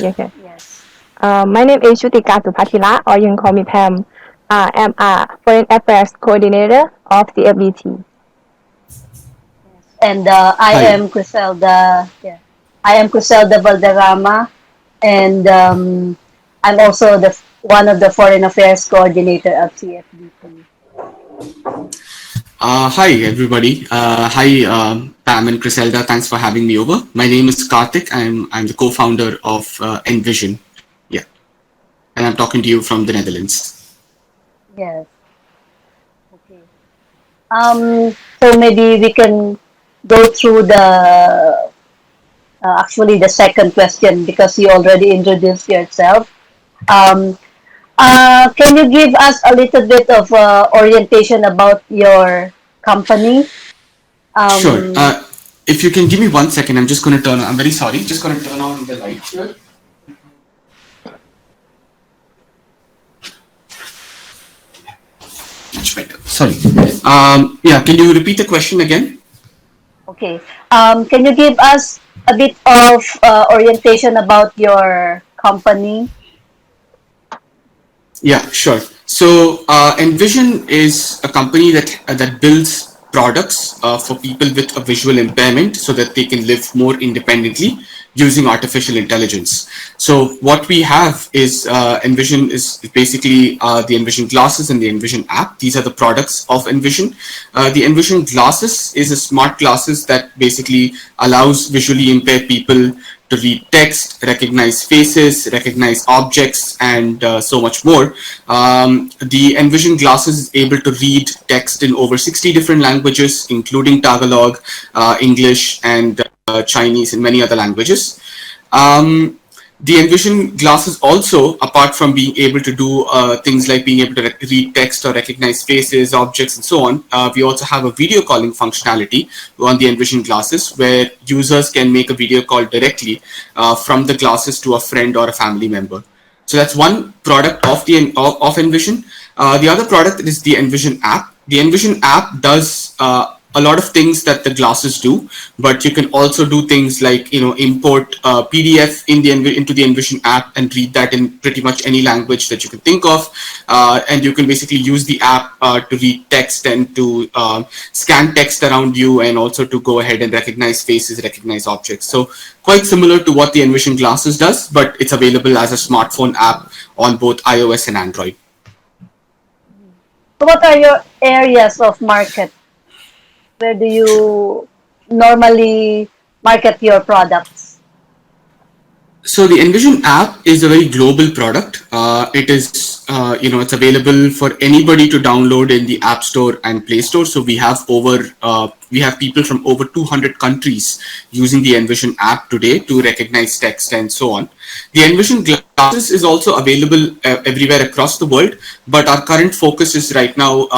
Okay. Yes. My name is Shutika Supatila, or you can call me Pam. I'm a Foreign Affairs Coordinator of CFBT. Yes. And I Hi. am Criselda. Yeah. I am Criselda Valderrama, and I'm also the one of the foreign affairs coordinator of CFBT. Hi, everybody. Hi, Pam and Criselda. Thanks for having me over. My name is Karthik. I'm the co-founder of Envision. Yeah, and I'm talking to you from the Netherlands. Yes. Okay. So maybe we can go through the actually the second question because you already introduced yourself. Um, can you give us a little bit of orientation about your company? Sure. Um, If you can give me 1 second, I'm just going to turn on. I'm very sorry. Just going to turn on the light here. Much better. Sorry. Yeah. Can you repeat the question again? okay. Can you give us a bit of orientation about your company? Yeah, sure. So, Envision is a company that builds products for people with a visual impairment, so that they can live more independently using artificial intelligence. So, what we have is Envision is basically the Envision glasses and the Envision app. These are the products of Envision. The Envision glasses is a smart glasses that basically allows visually impaired people to read text, recognize faces, recognize objects, and so much more. The Envision glasses is able to read text in over 60 different languages, including Tagalog, English, and Chinese, and many other languages. Um, the Envision glasses also, apart from being able to do things like being able to read text or recognize faces, objects, and so on, we also have a video calling functionality on the Envision glasses where users can make a video call directly from the glasses to a friend or a family member. So that's one product of Envision. The other product is the Envision app. The Envision app does a lot of things that the glasses do, but you can also do things like import PDF into the Envision app and read that in pretty much any language that you can think of, and you can basically use the app to read text and to scan text around you, and also to go ahead and recognize faces, recognize objects. So quite similar to what the Envision glasses does, but it's available as a smartphone app on both iOS and Android. So what are your areas of market? Where do you normally market your products? So the Envision app is a very global product. It is, it's available for anybody to download in the App Store and Play Store. So we have people from over 200 countries using the Envision app today to recognize text and so on. The Envision glasses is also available everywhere across the world, but our current focus is right now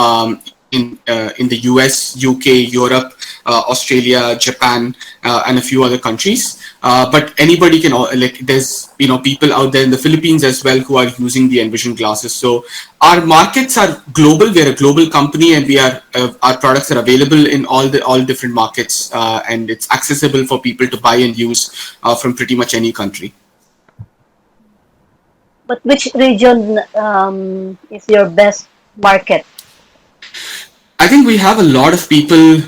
in the US, UK, Europe, Australia, Japan, and a few other countries. But anybody can, like, there's people out there in the Philippines as well who are using the Envision glasses. So our markets are global. We're a global company, and our products are available in all different markets, and it's accessible for people to buy and use from pretty much any country. But which region is your best market? I think we have a lot of people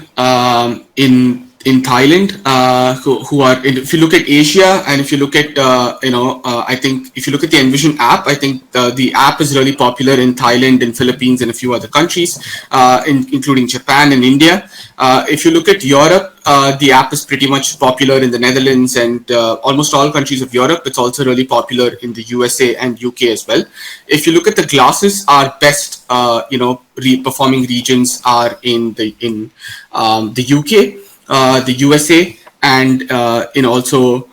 in Thailand who are. If you look at Asia, and if you look at I think if you look at the Envision app, I think the app is really popular in Thailand and Philippines and a few other countries, including Japan and India. If you look at Europe, the app is pretty much popular in the Netherlands and almost all countries of Europe. It's also really popular in the USA and UK as well. If you look at the glasses, our best, performing regions are in the UK, the USA, and also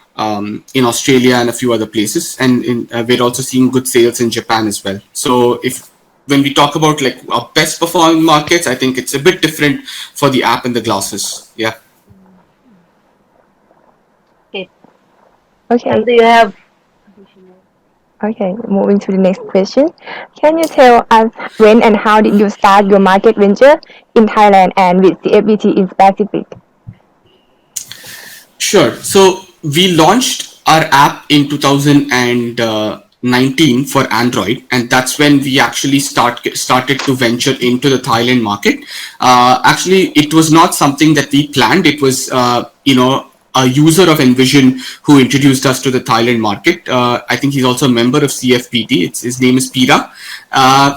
in Australia and a few other places. And we're also seeing good sales in Japan as well. So if when we talk about like our best performing markets, I think it's a bit different for the app and the glasses. Yeah. Okay. Okay. And do you have additional? Okay. Moving to the next question. Can you tell us when and how did you start your market venture in Thailand and with CFBT in specific? Sure. So we launched our app in 2019 for Android, and that's when we actually started to venture into the Thailand market. Actually, it was not something that we planned. It was a user of Envision who introduced us to the Thailand market. I think he's also a member of CFBT. His name is Pira.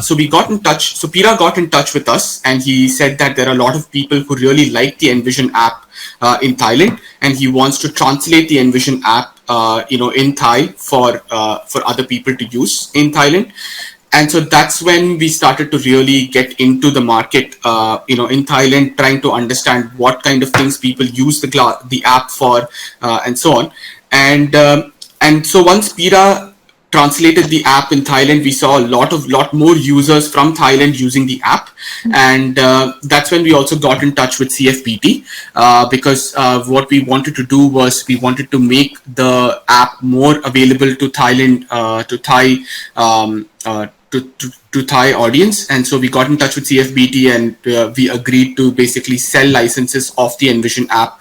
So we got in touch. So Pira got in touch with us, and he said that there are a lot of people who really like the Envision app in Thailand, and he wants to translate the Envision app, in Thai for other people to use in Thailand. And so that's when we started to really get into the market, in Thailand, trying to understand what kind of things people use the app for, and so on. And so once Pira translated the app in Thailand, we saw a lot more users from Thailand using the app, and that's when we also got in touch with CFBT, because what we wanted to do was we wanted to make the app more available to Thailand, to Thai. To Thai audience, and so we got in touch with CFBT, and we agreed to basically sell licenses of the Envision app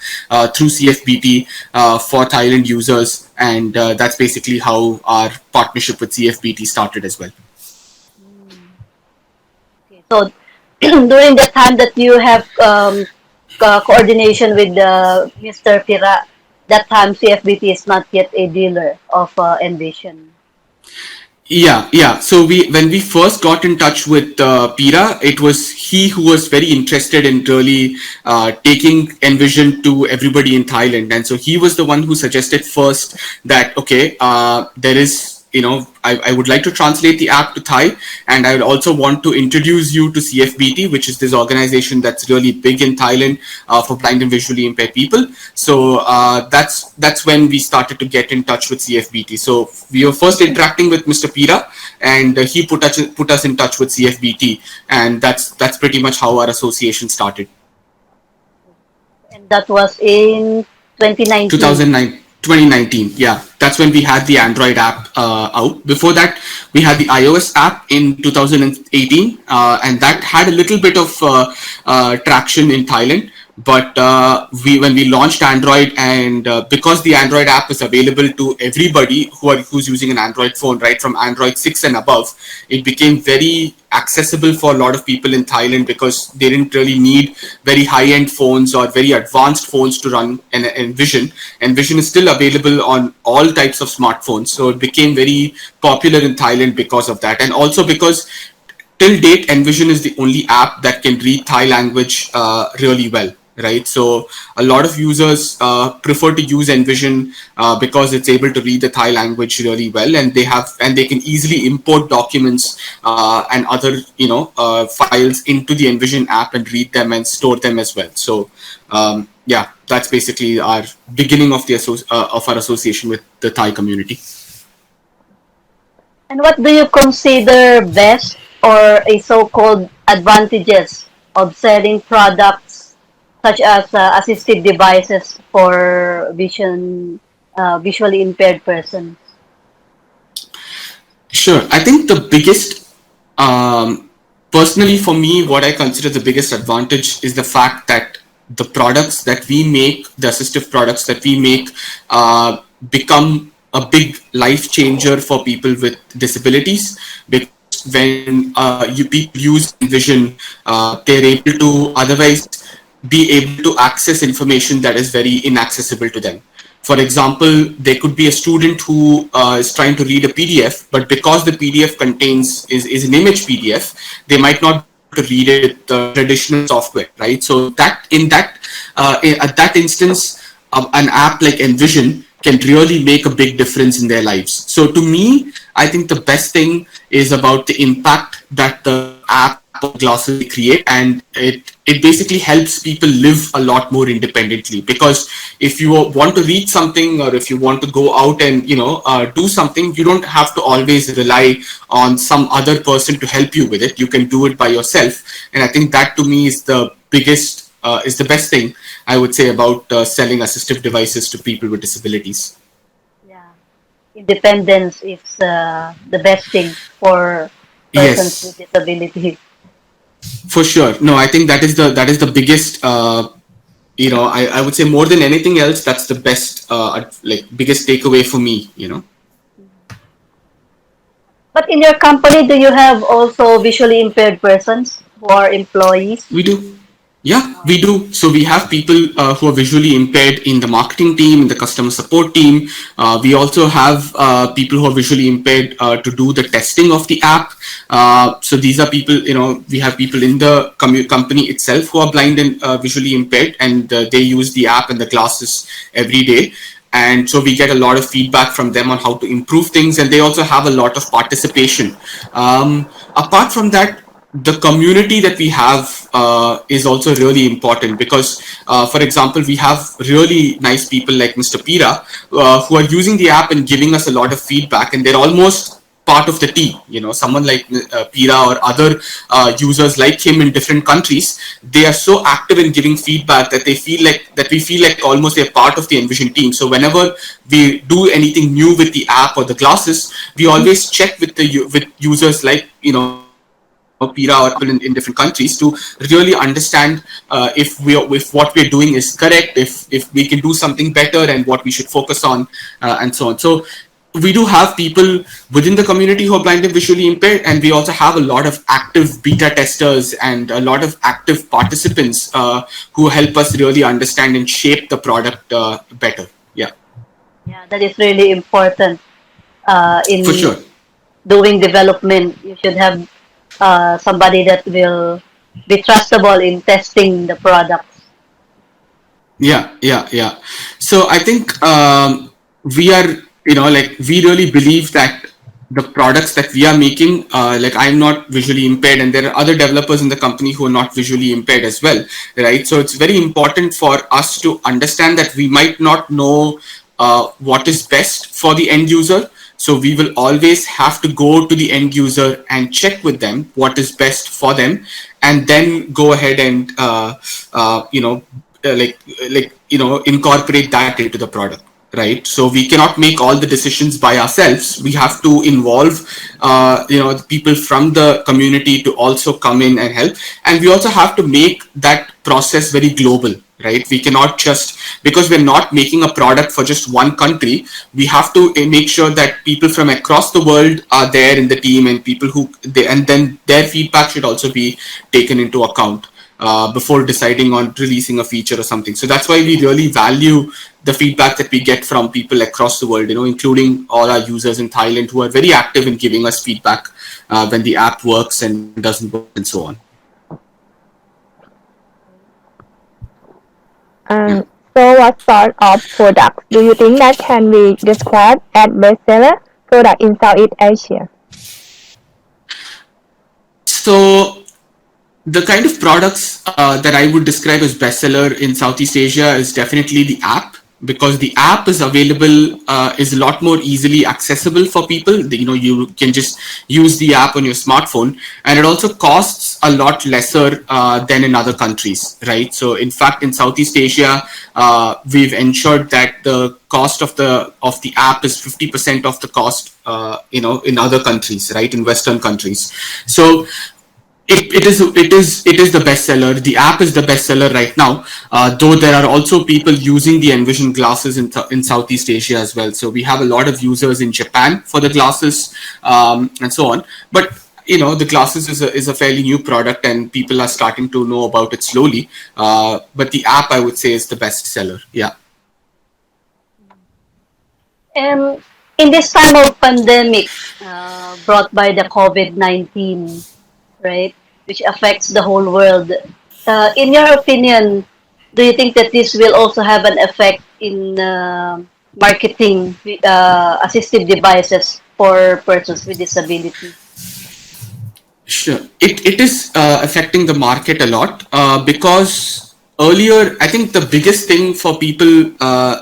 through CFBT for Thailand users, and that's basically how our partnership with CFBT started as well. Okay. So during the time that you have coordination with Mr. Pira, that time CFBT is not yet a dealer of Envision. Yeah. So when we first got in touch with Pira, it was he who was very interested in really taking Envision to everybody in Thailand, and so he was the one who suggested first that okay, there is. I would like to translate the app to Thai, and I would also want to introduce you to CFBT, which is this organization that's really big in Thailand for blind and visually impaired people. So that's when we started to get in touch with CFBT. So we were first interacting with Mr. Pira, and he put us in touch with CFBT, and that's pretty much how our association started. And that was in 2019. 2009 2019, yeah, that's when we had the Android app out. Before that, we had the iOS app in 2018, and that had a little bit of traction in Thailand. But when we launched Android, and because the Android app is available to everybody who's using an Android phone, right from Android 6 and above, it became very accessible for a lot of people in Thailand, because they didn't really need very high-end phones or very advanced phones to run Envision. Envision is still available on all types of smartphones, so it became very popular in Thailand because of that, and also because till date, Envision is the only app that can read Thai language really well, right? So a lot of users prefer to use Envision because it's able to read the Thai language really well, and they can easily import documents and other files into the Envision app and read them and store them as well. So yeah, that's basically our beginning of of our association with the Thai community. And what do you consider best or a so-called advantages of selling products such as assistive devices for visually impaired persons? Sure. I think the biggest, personally for me, what I consider the biggest advantage is the fact that the products that we make, the assistive products that we make, become a big life changer for people with disabilities. Because when you people use Envision, they're able to otherwise be able to access information that is very inaccessible to them. For example, there could be a student who is trying to read a PDF, but because the PDF is an image PDF, they might not be able to read it with traditional software, right? So at that instance, an app like Envision can really make a big difference in their lives. So to me, I think the best thing is about the impact that the app or glasses create, and it basically helps people live a lot more independently. Because if you want to read something, or if you want to go out and do something, you don't have to always rely on some other person to help you with it. You can do it by yourself, and I think that to me is the biggest is the best thing I would say about selling assistive devices to people with disabilities. Yeah, independence is the best thing for persons with Yes, disability. for sure. No, I think that is the biggest I would say more than anything else, that's the best, like biggest takeaway for me. But in your company, do you have also visually impaired persons who are employees? We do. Yeah, we do. So we have people who are visually impaired in the marketing team, in the customer support team. We also have people who are visually impaired to do the testing of the app. So these are people, we have people in the company itself who are blind and visually impaired, and they use the app and the glasses every day. And so we get a lot of feedback from them on how to improve things, and they also have a lot of participation. Apart from that, the community that we have is also really important because, for example, we have really nice people like Mr. Pira who are using the app and giving us a lot of feedback, and they're almost part of the team. Someone like Pira or other users like him in different countries, they are so active in giving feedback that we feel like almost they're part of the Envision team. So whenever we do anything new with the app or the glasses, we always check with users like Pira or people in different countries to really understand if what we're doing is correct, if we can do something better, and what we should focus on, and so on. So we do have people within the community who are blind and visually impaired, and we also have a lot of active beta testers and a lot of active participants who help us really understand and shape the product better. Yeah, Yeah, that is really important for in sure. doing development. You should have somebody that will be trustable in testing the products. Yeah. So I think we are, like we really believe that the products that we are making, like I'm not visually impaired, and there are other developers in the company who are not visually impaired as well, right? So it's very important for us to understand that we might not know what is best for the end user. So we will always have to go to the end user and check with them what is best for them, and then go ahead and incorporate that into the product, right? So we cannot make all the decisions by ourselves. We have to involve the people from the community to also come in and help, and we also have to make that process very global, right? We cannot just, because we're not making a product for just one country, we have to make sure that people from across the world are there in the team, and and then their feedback should also be taken into account before deciding on releasing a feature or something. So that's why we really value the feedback that we get from people across the world, including all our users in Thailand who are very active in giving us feedback when the app works and doesn't work and so on. Yeah. Um, so what sort of products do you think that can be described as bestseller product in Southeast Asia? So the kind of products that I would describe as bestseller in Southeast Asia is definitely the app, because the app is available, is a lot more easily accessible for people. You can just use the app on your smartphone, and it also costs a lot lesser than in other countries, right? So in fact, in Southeast Asia, we've ensured that the cost of the app is 50% of the cost, in other countries, right? In Western countries. So it is the bestseller. The app is the bestseller right now. Though there are also people using the Envision glasses in Southeast Asia as well. So we have a lot of users in Japan for the glasses, and so on. But the glasses is a fairly new product, and people are starting to know about it slowly. But the app, I would say, is the bestseller. Yeah. And in this time of pandemic brought by the COVID-19, right, which affects the whole world, in your opinion, do you think that this will also have an effect in marketing assistive devices for persons with disability? Sure. It is affecting the market a lot because earlier, I think the biggest thing for people,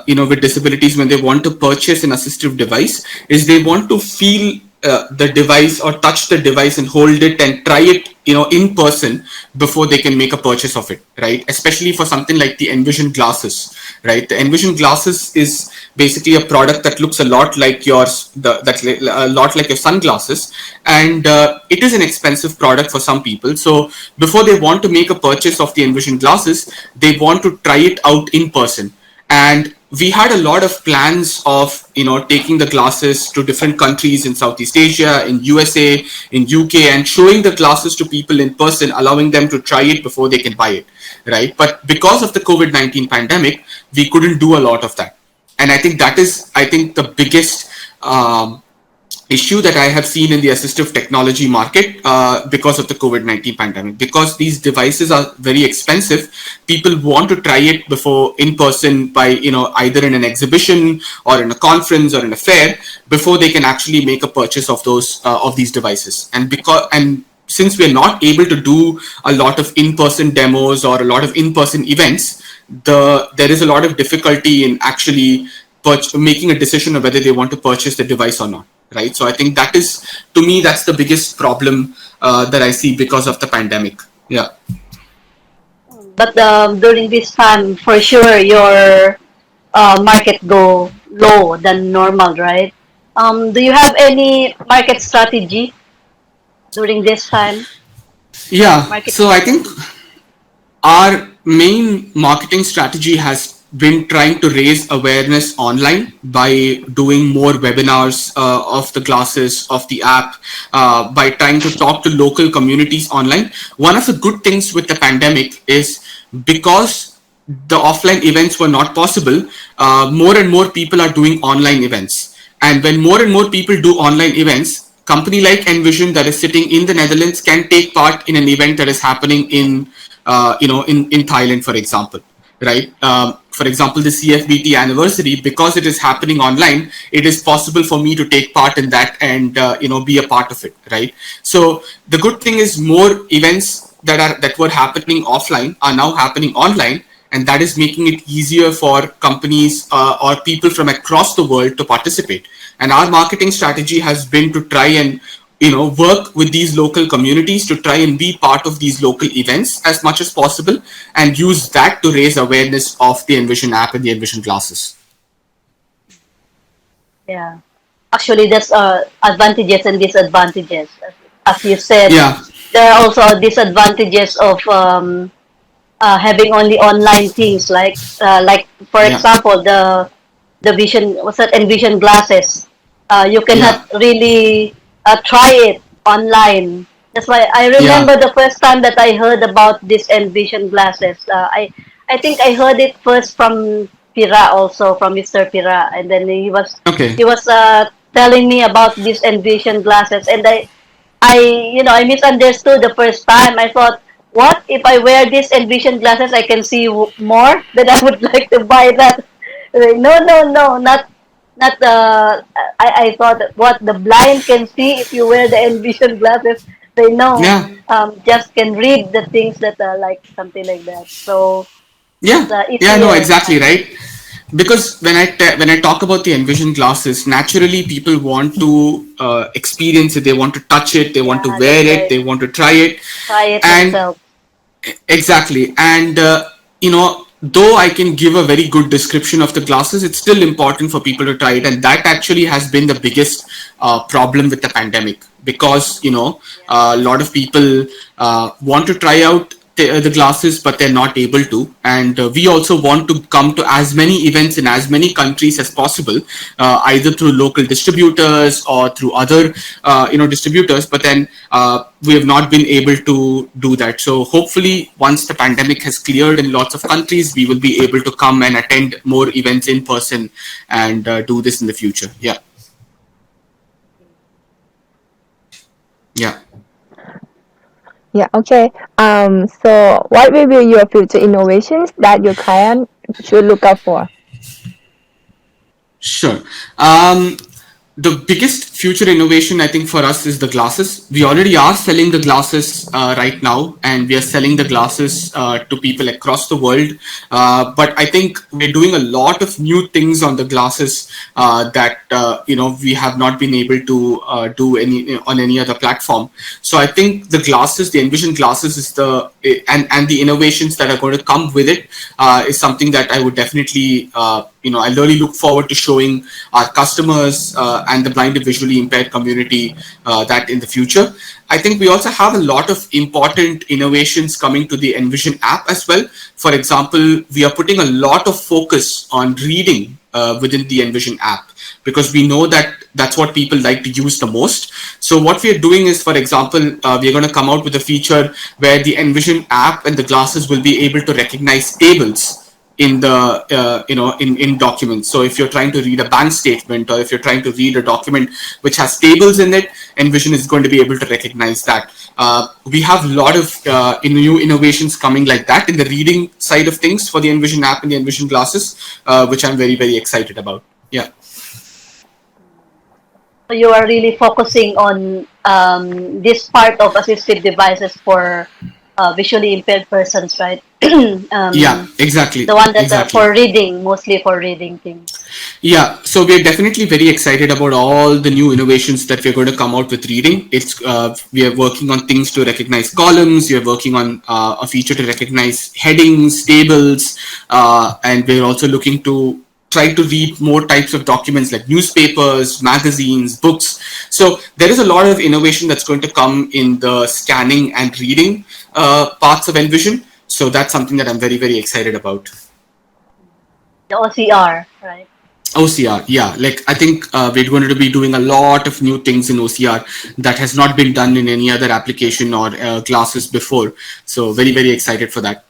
with disabilities when they want to purchase an assistive device is they want to feel the device or touch the device and hold it and try it in person before they can make a purchase of it, right? Especially for something like the Envision glasses, right? The Envision glasses is basically a product that looks a lot like yours, that a lot like your sunglasses, and it is an expensive product for some people. So before they want to make a purchase of the Envision glasses, they want to try it out in person. And we had a lot of plans of taking the glasses to different countries in Southeast Asia, in USA, in UK, and showing the glasses to people in person, allowing them to try it before they can buy it, right? But because of the COVID-19 pandemic, we couldn't do a lot of that. And I think that is, I think, the biggest issue that I have seen in the assistive technology market because of the COVID-19 pandemic. Because these devices are very expensive, people want to try it before in person by, either in an exhibition or in a conference or in a fair before they can actually make a purchase of these devices. And since we're not able to do a lot of in-person demos or a lot of in-person events, there is a lot of difficulty in actually making a decision of whether they want to purchase the device or not, right? So I think that is, to me, that's the biggest problem that I see because of the pandemic. Yeah. But during this time, for sure, your market go low than normal, right? Do you have any market strategy during this time? Yeah. Marketing So I think strategy. our main marketing strategy has been trying to raise awareness online by doing more webinars of the classes of the app, by trying to talk to local communities online. One of the good things with the pandemic is, because the offline events were not possible, more and more people are doing online events. And when more and more people do online events, company like Envision that is sitting in the Netherlands can take part in an event that is happening in Thailand, for example, right? For example, the CFBT anniversary, because it is happening online, it is possible for me to take part in that and be a part of it, right? So the good thing is, more events that were happening offline are now happening online, and that is making it easier for companies or people from across the world to participate. And our marketing strategy has been to try and work with these local communities to try and be part of these local events as much as possible, and use that to raise awareness of the Envision app and the Envision glasses. Yeah. Actually, there's advantages and disadvantages. As you said, Yeah, there are also disadvantages of having only online things, like for yeah, example, the vision, what's that, Envision glasses. You cannot yeah, really try it online. That's why I yeah. remember the first time that I heard about this Envision glasses. I think I heard it first from Pira, also from Mr. Pira, and then Okay. he was telling me about this Envision glasses, and I misunderstood the first time. I thought, what if I wear these Envision glasses? I can see more. Then I would like to buy that. No, no, no, not the. I thought that what the blind can see if you wear the Envision glasses, they know. Yeah, Just can read the things that are like something like that. So it's yeah, yeah. No, easier. exactly right. Because when I talk about the Envision glasses, naturally people want to experience it. They want to touch it. They want to Yeah, wear that's it. right. They want to try it, Try it and themselves. exactly. And though I can give a very good description of the glasses, it's still important for people to try it, and that actually has been the biggest problem with the pandemic. Because a lot of people want to try out the glasses, but they're not able to. And we also want to come to as many events in as many countries as possible, either through local distributors or through other distributors. But then we have not been able to do that. So hopefully, once the pandemic has cleared in lots of countries, we will be able to come and attend more events in person and do this in the future. Yeah. Yeah. Yeah, okay. So what will be your future innovations that your client should look out for? Sure. The biggest future innovation, I think, for us is the glasses. We already are selling the glasses right now, and we are selling the glasses to people across the world. But I think we're doing a lot of new things on the glasses that we have not been able to do any on any other platform. So I think the glasses, the Envision glasses, is the and the innovations that are going to come with it is something that I would definitely I really look forward to showing our customers and the blind and visually impaired community that in the future. I think we also have a lot of important innovations coming to the Envision app as well. For example, we are putting a lot of focus on reading within the Envision app because we know that that's what people like to use the most. So what we are doing is, for example, we are going to come out with a feature where the Envision app and the glasses will be able to recognize tables in the in documents. So if you're trying to read a bank statement, or if you're trying to read a document which has tables in it, Envision is going to be able to recognize that. We have a lot of new innovations coming like that in the reading side of things for the Envision app and the Envision glasses, which I'm very, very excited about. Yeah. So you are really focusing on this part of assistive devices for visually impaired persons, right? Yeah, The exactly, one that exactly. for reading, mostly for reading things. Yeah, so we're definitely very excited about all the new innovations that we're going to come out with reading. It's we are working on things to recognize columns. We are working on a feature to recognize headings, tables, and we're also looking to try to read more types of documents like newspapers, magazines, books. So there is a lot of innovation that's going to come in the scanning and reading parts of Envision. So that's something that I'm very, very excited about. The OCR, right? OCR, yeah. Like I think we're going to be doing a lot of new things in OCR that has not been done in any other application or classes before. So very, very excited for that.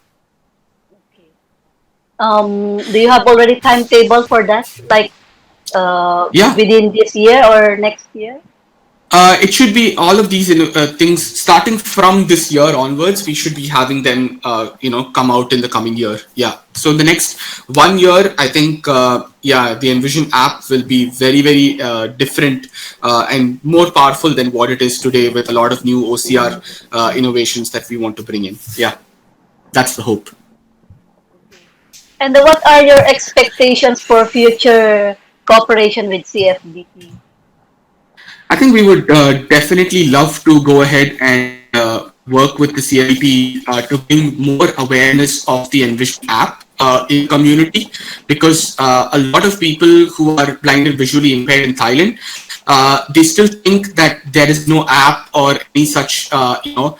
Okay. Do you have already timetable for that? Like Yeah, within this year or next year? it should be all of these things starting from this year onwards. We should be having them, come out in the coming year. Yeah. So in the next 1 year, I think, the Envision app will be very, very different and more powerful than what it is today, with a lot of new OCR innovations that we want to bring in. Yeah, that's the hope. Okay. And what are your expectations for future cooperation with CFBT? I think we would definitely love to go ahead and work with the CFBT to bring more awareness of the Envision app in the community, because a lot of people who are blind and visually impaired in Thailand, they still think that there is no app or any such tool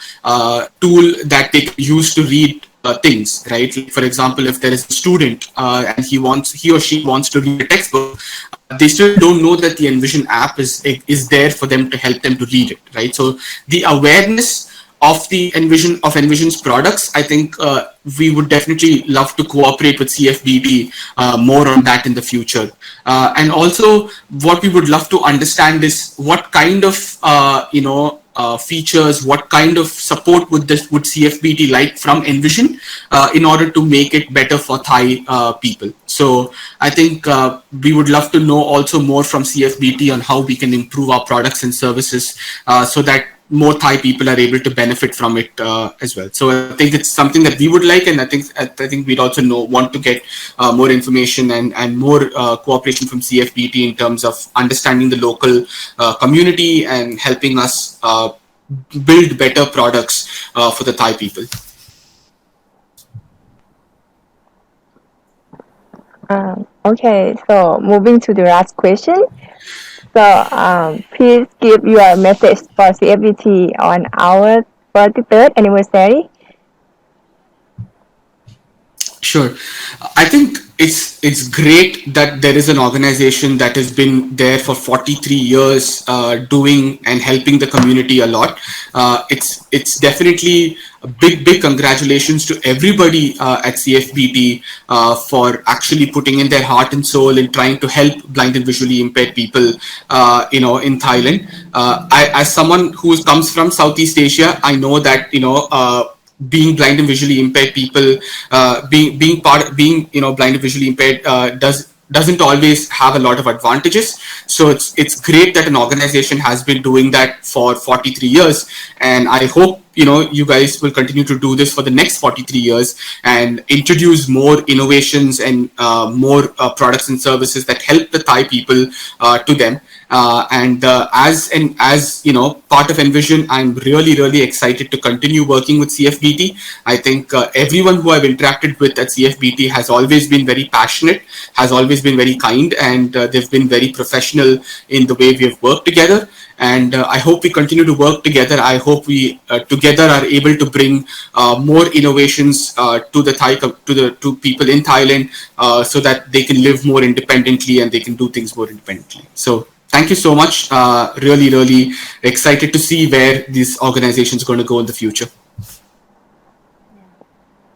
that they can use to read things, right? Like, for example, if there is a student and he or she wants to read a textbook, they still don't know that the Envision app is there for them to help them to read it, right? So the awareness of the Envision's products, I think we would definitely love to cooperate with CFBT more on that in the future. And also, what we would love to understand is what kind of features, what kind of support would CFBT like from Envision in order to make it better for Thai people. So I think we would love to know also more from CFBT on how we can improve our products and services so that more Thai people are able to benefit from it as well. So I think it's something that we would like, and I think we'd also want to get more information and more cooperation from CFBT in terms of understanding the local community and helping us build better products for the Thai people. Okay, so moving to the last question. So please give your message for CFBT on our 43rd anniversary. Sure. I think it's great that there is an organization that has been there for 43 years, doing and helping the community a lot. It's definitely a big congratulations to everybody at CFBT for actually putting in their heart and soul in trying to help blind and visually impaired people, in Thailand. As someone who comes from Southeast Asia, I know that being blind and visually impaired people, being blind and visually impaired does doesn't always have a lot of advantages. So it's great that an organization has been doing that for 43 years, and I hope you guys will continue to do this for the next 43 years and introduce more innovations and more products and services that help the Thai people to them. And as part of Envision, I'm really excited to continue working with CFBT. I think everyone who I've interacted with at CFBT has always been very passionate, has always been very kind, and they've been very professional in the way we have worked together. And I hope we continue to work together. I hope we together are able to bring more innovations to the to people in Thailand, so that they can live more independently and they can do things more independently. So thank you so much. Really excited to see where this organization is going to go in the future.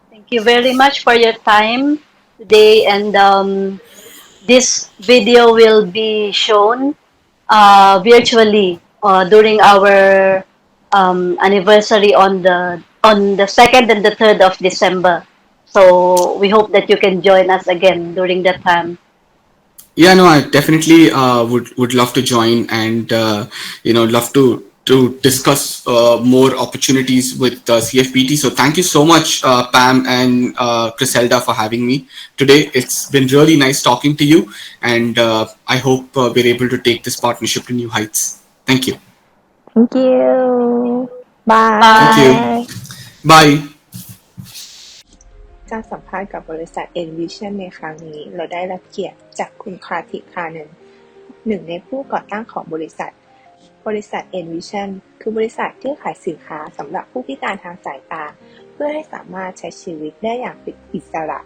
Thank you very much for your time today. And this video will be shown virtually during our anniversary on the 2nd and the 3rd of December. So we hope that you can join us again during that time. Yeah, no, I definitely would love to join, and love to discuss more opportunities with CFBT. So thank you so much, Pam and Criselda, for having me today. It's been really nice talking to you, and I hope we're able to take this partnership to new heights. Thank you. Thank you. Thank you. Bye. Bye. Bye. การสัมภาษณ์กับบริษัท Envision ในครั้งนี้เราได้รับเกียรติจากคุณคาธิคานึนหนึ่งในผู้ก่อตั้งของบริษัท Envision คือบริษัทที่ขายสินค้าสำหรับผู้พิการทางสายตาเพื่อให้สามารถใช้ชีวิตได้อย่างอิสระ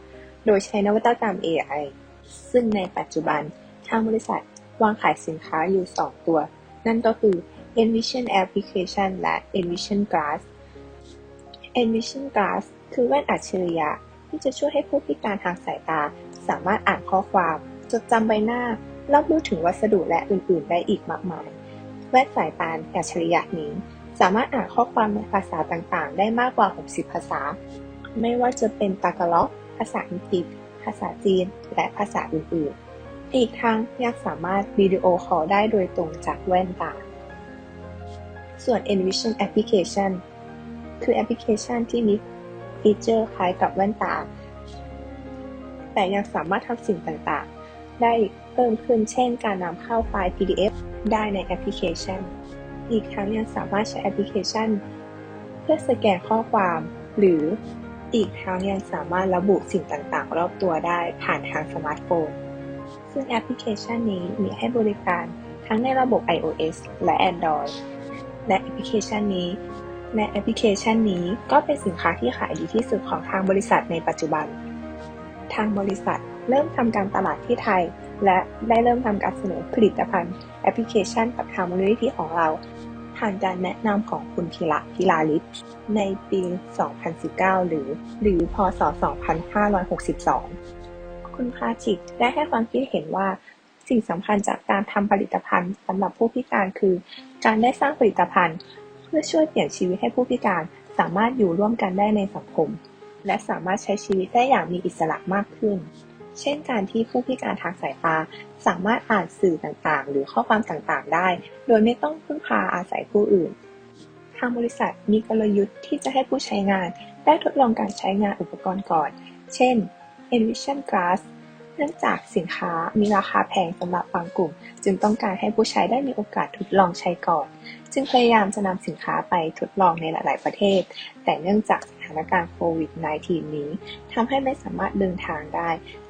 โดยใช้นวัตกรรม AI ซึ่งในปัจจุบันทางบริษัทวางขายสินค้าอยู่ 2 ตัวนั่นก็คือ Envision Application และ Envision Glass Envision Glass คือแว่นอัจฉริยะที่จะช่วยให้ผู้พิการทางสายตาสามารถอ่านข้อความจดจำใบหน้ารับรู้ถึงวัสดุและอื่นๆได้อีกมากมายแว่นสายตาอัจฉริยะนี้สามารถอ่านข้อความในภาษาต่างๆได้มากกว่า60ภาษาไม่ว่าจะเป็นตากาล็อกภาษาอังกฤษภาษาจีนและภาษาอื่นๆอีกทั้งยังสามารถวิดีโอคอลได้โดยตรงจากแว่นตาส่วน Envision Application คือแอปพลิเคชันที่มีฟีเจอร์คล้ายกับแว่นตาแต่ยังสามารถทำสิ่งต่างๆได้เพิ่มขึ้นเช่นการนำเข้าไฟล์ PDF ได้ในแอปพลิเคชันอีกทั้งยังสามารถใช้แอปพลิเคชันเพื่อสแกนข้อความหรืออีกทั้งยังสามารถระบุสิ่งต่างๆรอบตัวได้ผ่านทางสมาร์ทโฟนซึ่งแอปพลิเคชันนี้มีให้บริการทั้งในระบบ iOS และ Android และแอปพลิเคชันนี้ก็เป็นสินค้าที่ขายดีที่สุดของทางบริษัทในปัจจุบันทางบริษัทเริ่มทำการตลาดที่ไทยและได้เริ่มทำการเสนอผลิตภัณฑ์แอปพลิเคชันกับทางมูลนิธิของเราผ่านการแนะนำของคุณพิลาลิศในปี 2019 หรือพ.ศ. 2562 คุณพาจิตได้ให้ความคิดเห็นว่าสิ่งสำคัญจากการทำผลิตภัณฑ์สำหรับผู้พิการคือการได้สร้างผลิตภัณฑ์เพื่อช่วยเปลี่ยนชีวิตให้ผู้พิการสามารถอยู่ร่วมกันได้ในสังคมและสามารถใช้ชีวิตได้อย่างมีอิสระมากขึ้นเช่นการที่ผู้พิการทางสายตาสามารถอ่านสื่อต่างๆหรือข้อความต่างๆได้โดยไม่ต้องพึ่งพาอาศัยผู้อื่นทางบริษัทมีกลยุทธ์ที่จะให้ผู้ใช้งานได้ทดลองการใช้งานอุปกรณ์ก่อนเช่น Envision Glass เนื่องจากสินค้ามีราคาแพงสำหรับบางกลุ่มจึงต้องการให้ผู้ใช้ได้มีโอกาสทดลองใช้ก่อนจึงพยายามจะนำสินค้าไปทดลองในหลายๆประเทศแต่เนื่องจากสถานการณ์โควิด -19 นี้ทำให้ไม่สามารถเดินทางได้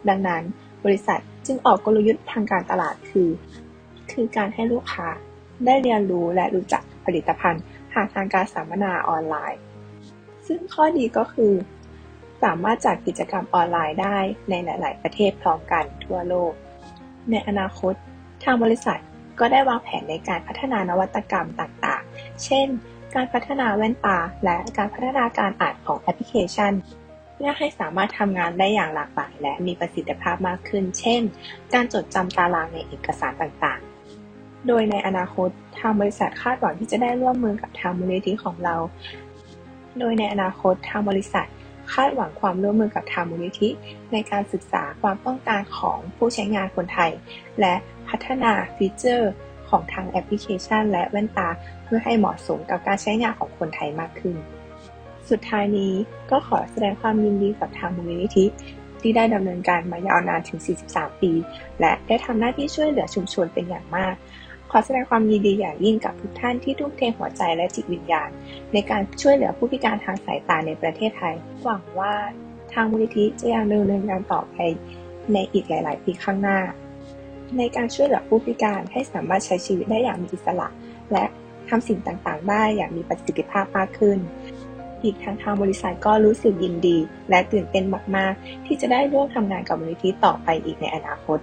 ดังนั้นบริษัทจึงออกกลยุทธ์ทางการตลาดคือการให้ลูกค้าได้เรียนรู้และรู้จักผลิตภัณฑ์ผ่านทางการสัมมนาออนไลน์ซึ่งข้อดีก็คือสามารถจัดกิจกรรมออนไลน์ได้ในหลาย ๆ ประเทศพร้อมกันทั่วโลกในอนาคตทางบริษัทก็ได้วางแผนในการพัฒนานวัตกรรมต่างๆเช่นการพัฒนาแว่นตาและการพัฒนาการอ่านของแอปพลิเคชันเพื่อให้สามารถทำงานได้อย่างหลากหลายและมีประสิทธิภาพมากขึ้นเช่นการจดจำตารางในเอกสารต่างๆโดยในอนาคตทางบริษัทคาดหวังที่จะได้ร่วมมือกับทางมูลนิธิของเราโดยในอนาคตทางบริษัท คาดหวังความร่วมมือกับทางมูลนิธิในการศึกษาความต้องการของผู้ใช้งานคนไทยและพัฒนาฟีเจอร์ของทางแอปพลิเคชันและแว่นตาเพื่อให้เหมาะสมกับการใช้งานของคนไทยมากขึ้นสุดท้ายนี้ก็ขอแสดงความยินดีกับทางมูลนิธิที่ได้ดำเนินการมายาวนานถึง 43 ปี และได้ทำหน้าที่ช่วยเหลือชุมชนเป็นอย่างมากขอแสดงความยินดีอย่างยิ่งกับทุกท่านที่ทุ่มเทหัวใจและจิตวิญญาณในการช่วยเหลือผู้พิการทางสายตาในประเทศไทยหวังว่าทางมูลนิธิจะยังดำเนินงานต่อไปในอีกหลาย ๆ ปีข้างหน้าในการช่วยเหลือผู้พิการให้สามารถใช้ชีวิตได้อย่างมีอิสระและทำสิ่งต่าง ๆ ได้อย่างมีประสิทธิภาพมากขึ้นอีกทางบริษัทก็รู้สึกยินดีและตื่นเต้นมาก ๆ ที่จะได้ร่วมทำงานกับมูลนิธิต่อไปอีกในอนาคต